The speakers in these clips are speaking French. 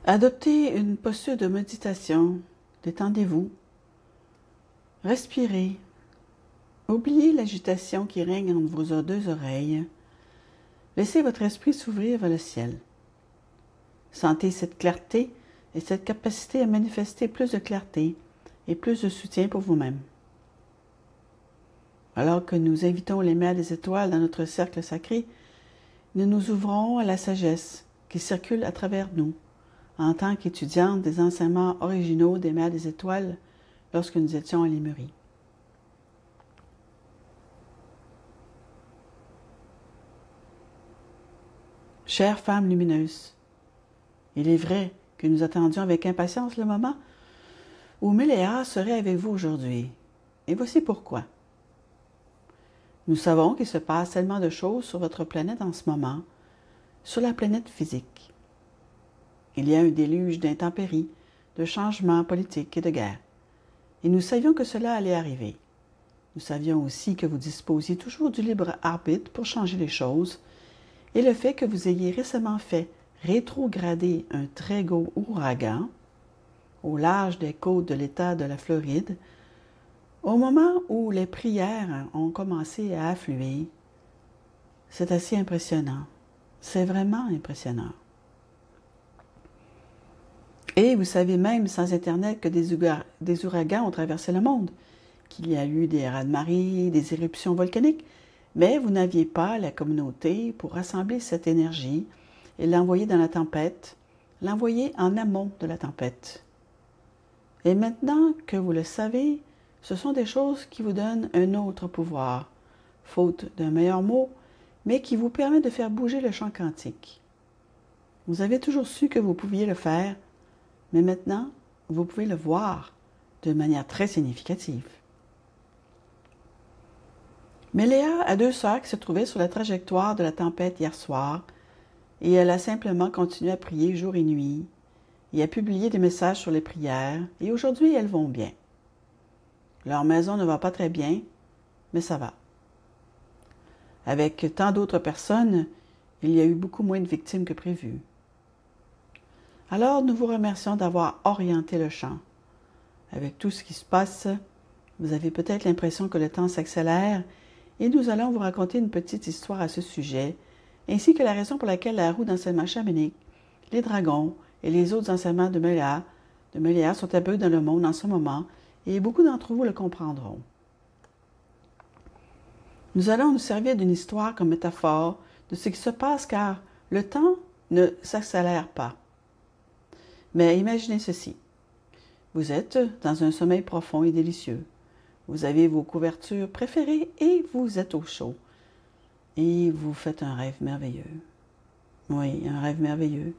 Adoptez une posture de méditation, détendez-vous, respirez, oubliez l'agitation qui règne entre vos deux oreilles, laissez votre esprit s'ouvrir vers le ciel. Sentez cette clarté et cette capacité à manifester plus de clarté et plus de soutien pour vous-même. Alors que nous invitons les mers des étoiles dans notre cercle sacré, nous nous ouvrons à la sagesse qui circule à travers nous, en tant qu'étudiante des enseignements originaux des mers des étoiles lorsque nous étions à Lémurie. Chère femme lumineuse, il est vrai que nous attendions avec impatience le moment où Méléa serait avec vous aujourd'hui. Et voici pourquoi. Nous savons qu'il se passe tellement de choses sur votre planète en ce moment, sur la planète physique. Il y a un déluge d'intempéries, de changements politiques et de guerres. Et nous savions que cela allait arriver. Nous savions aussi que vous disposiez toujours du libre arbitre pour changer les choses, et le fait que vous ayez récemment fait rétrograder un très gros ouragan au large des côtes de l'État de la Floride, au moment où les prières ont commencé à affluer, c'est assez impressionnant. C'est vraiment impressionnant. Et vous savez même, sans Internet, que des ouragans ont traversé le monde, qu'il y a eu des raz-de-marée, des éruptions volcaniques, mais vous n'aviez pas la communauté pour rassembler cette énergie et l'envoyer dans la tempête, l'envoyer en amont de la tempête. Et maintenant que vous le savez, ce sont des choses qui vous donnent un autre pouvoir, faute d'un meilleur mot, mais qui vous permet de faire bouger le champ quantique. Vous avez toujours su que vous pouviez le faire, mais maintenant, vous pouvez le voir de manière très significative. Méléa a deux sœurs qui se trouvaient sur la trajectoire de la tempête hier soir, et elle a simplement continué à prier jour et nuit, et à publier des messages sur les prières, et aujourd'hui elles vont bien. Leur maison ne va pas très bien, mais ça va. Avec tant d'autres personnes, il y a eu beaucoup moins de victimes que prévu. Alors, nous vous remercions d'avoir orienté le champ. Avec tout ce qui se passe, vous avez peut-être l'impression que le temps s'accélère et nous allons vous raconter une petite histoire à ce sujet, ainsi que la raison pour laquelle la roue d'enseignement chamanique, les dragons et les autres enseignements de Méléa sont apparus dans le monde en ce moment et beaucoup d'entre vous le comprendront. Nous allons nous servir d'une histoire comme métaphore de ce qui se passe car le temps ne s'accélère pas. Mais imaginez ceci. Vous êtes dans un sommeil profond et délicieux. Vous avez vos couvertures préférées et vous êtes au chaud. Et vous faites un rêve merveilleux. Oui, un rêve merveilleux.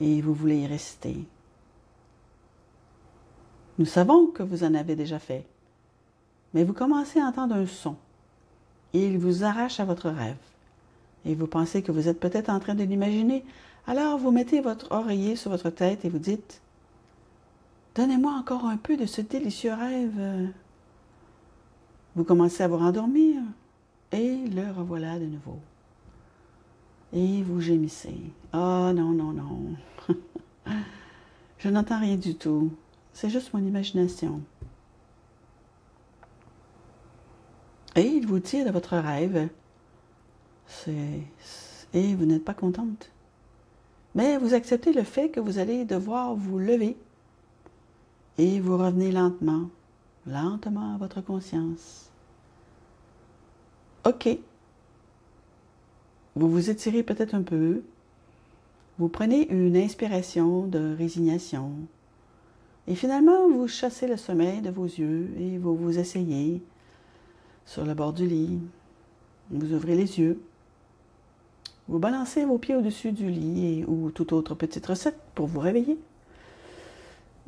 Et vous voulez y rester. Nous savons que vous en avez déjà fait. Mais vous commencez à entendre un son. Et il vous arrache à votre rêve. Et vous pensez que vous êtes peut-être en train de l'imaginer. Alors vous mettez votre oreiller sur votre tête et vous dites « Donnez-moi encore un peu de ce délicieux rêve. » Vous commencez à vous rendormir et le revoilà de nouveau. Et vous gémissez. « Ah non, non, non. Je n'entends rien du tout. C'est juste mon imagination. » Et il vous tire de votre rêve. Et vous n'êtes pas contente. Mais vous acceptez le fait que vous allez devoir vous lever et vous revenez lentement, lentement à votre conscience. OK. Vous vous étirez peut-être un peu. Vous prenez une inspiration de résignation. Et finalement, vous chassez le sommeil de vos yeux et vous vous asseyez sur le bord du lit. Vous ouvrez les yeux. Vous balancez vos pieds au-dessus du lit ou toute autre petite recette pour vous réveiller.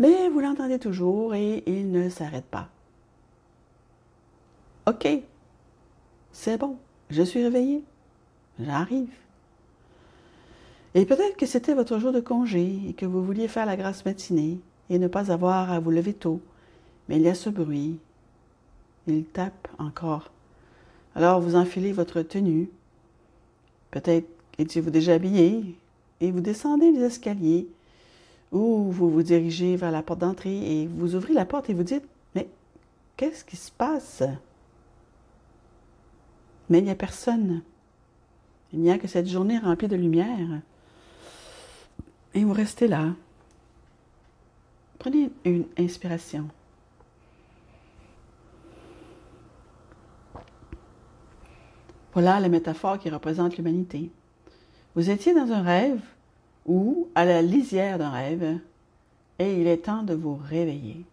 Mais vous l'entendez toujours et il ne s'arrête pas. OK, c'est bon, je suis réveillée. J'arrive. Et peut-être que c'était votre jour de congé et que vous vouliez faire la grasse matinée et ne pas avoir à vous lever tôt. Mais il y a ce bruit. Il tape encore. Alors vous enfilez votre tenue. Peut-être étiez-vous déjà habillé et vous descendez les escaliers ou vous vous dirigez vers la porte d'entrée et vous ouvrez la porte et vous dites « Mais qu'est-ce qui se passe? » Mais il n'y a personne. Il n'y a que cette journée remplie de lumière. Et vous restez là. Prenez une inspiration. Voilà la métaphore qui représente l'humanité. Vous étiez dans un rêve ou à la lisière d'un rêve et il est temps de vous réveiller.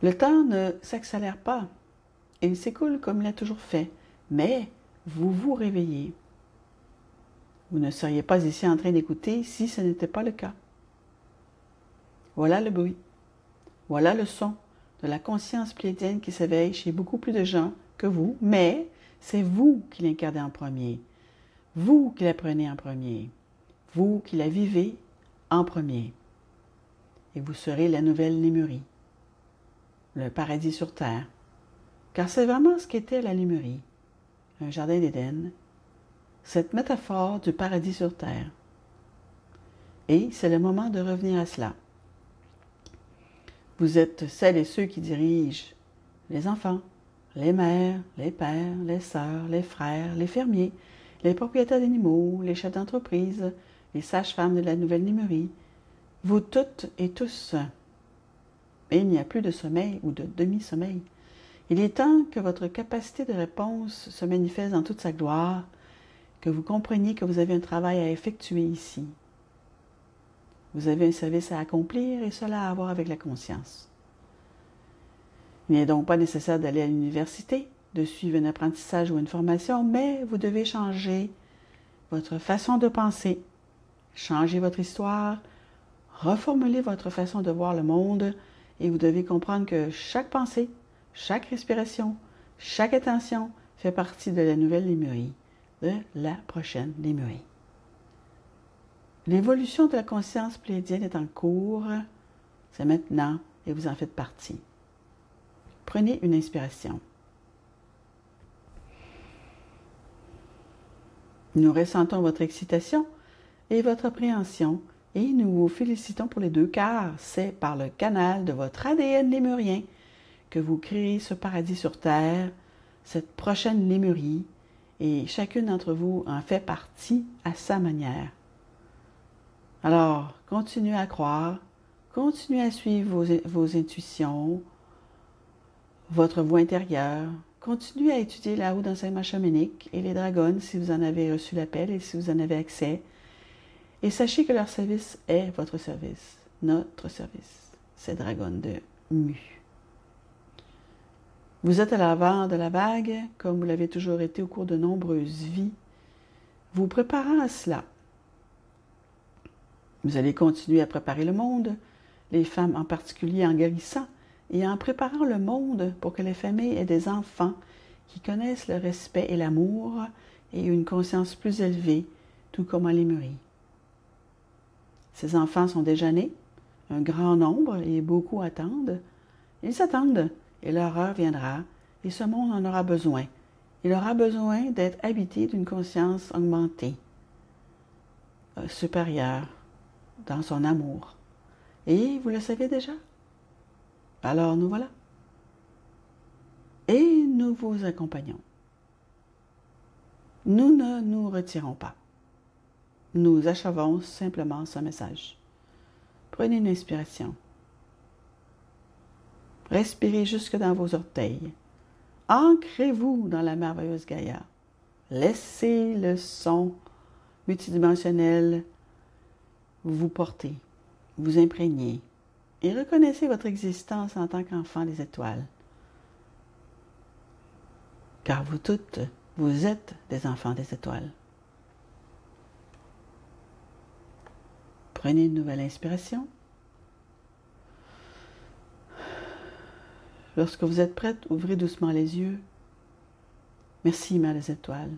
Le temps ne s'accélère pas. Il s'écoule comme il a toujours fait, mais vous vous réveillez. Vous ne seriez pas ici en train d'écouter si ce n'était pas le cas. Voilà le bruit. Voilà le son de la conscience plédienne qui s'éveille chez beaucoup plus de gens que vous, mais c'est vous qui l'incarnez en premier. Vous qui la prenez en premier. Vous qui la vivez en premier. Et vous serez la nouvelle Lémurie. Le paradis sur terre. Car c'est vraiment ce qu'était la Lémurie. Un jardin d'Éden. Cette métaphore du paradis sur terre. Et c'est le moment de revenir à cela. Vous êtes celles et ceux qui dirigent les enfants, les mères, les pères, les sœurs, les frères, les fermiers, les propriétaires d'animaux, les chefs d'entreprise, les sages-femmes de la nouvelle Lémurie, vous toutes et tous. Et il n'y a plus de sommeil ou de demi-sommeil. Il est temps que votre capacité de réponse se manifeste dans toute sa gloire, que vous compreniez que vous avez un travail à effectuer ici. Vous avez un service à accomplir et cela à voir avec la conscience. Il n'est donc pas nécessaire d'aller à l'université, de suivre un apprentissage ou une formation, mais vous devez changer votre façon de penser, changer votre histoire, reformuler votre façon de voir le monde et vous devez comprendre que chaque pensée, chaque respiration, chaque attention fait partie de la nouvelle Lémurie, de la prochaine Lémurie. L'évolution de la conscience plédienne est en cours, c'est maintenant et vous en faites partie. Prenez une inspiration. Nous ressentons votre excitation et votre appréhension et nous vous félicitons pour les deux car c'est par le canal de votre ADN lémurien que vous créez ce paradis sur terre, cette prochaine Lémurie et chacune d'entre vous en fait partie à sa manière. Alors, continuez à croire, continuez à suivre vos intuitions, votre voix intérieure, continuez à étudier la roue d'enseignement chamanique et les dragons si vous en avez reçu l'appel et si vous en avez accès. Et sachez que leur service est votre service, notre service, ces dragons de Mu. Vous êtes à l'avant de la vague, comme vous l'avez toujours été au cours de nombreuses vies, vous préparant à cela. Vous allez continuer à préparer le monde, les femmes en particulier en guérissant et en préparant le monde pour que les familles aient des enfants qui connaissent le respect et l'amour et une conscience plus élevée, tout comme en Lémurie. Ces enfants sont déjà nés, un grand nombre et beaucoup attendent. Ils attendent et leur heure viendra et ce monde en aura besoin. Il aura besoin d'être habité d'une conscience augmentée, supérieure, dans son amour. Et vous le savez déjà? Alors nous voilà. Et nous vous accompagnons. Nous ne nous retirons pas. Nous achevons simplement ce message. Prenez une inspiration. Respirez jusque dans vos orteils. Ancrez-vous dans la merveilleuse Gaïa. Laissez le son multidimensionnel vous porter, vous imprégner et reconnaissez votre existence en tant qu'enfant des étoiles. Car vous toutes, vous êtes des enfants des étoiles. Prenez une nouvelle inspiration. Lorsque vous êtes prête, ouvrez doucement les yeux. Merci, Mère des étoiles.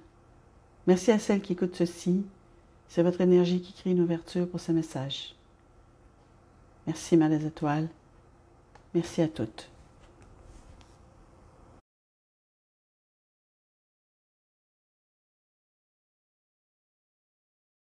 Merci à celles qui écoutent ceci. C'est votre énergie qui crée une ouverture pour ce message. Merci, Mère des Étoiles. Merci à toutes.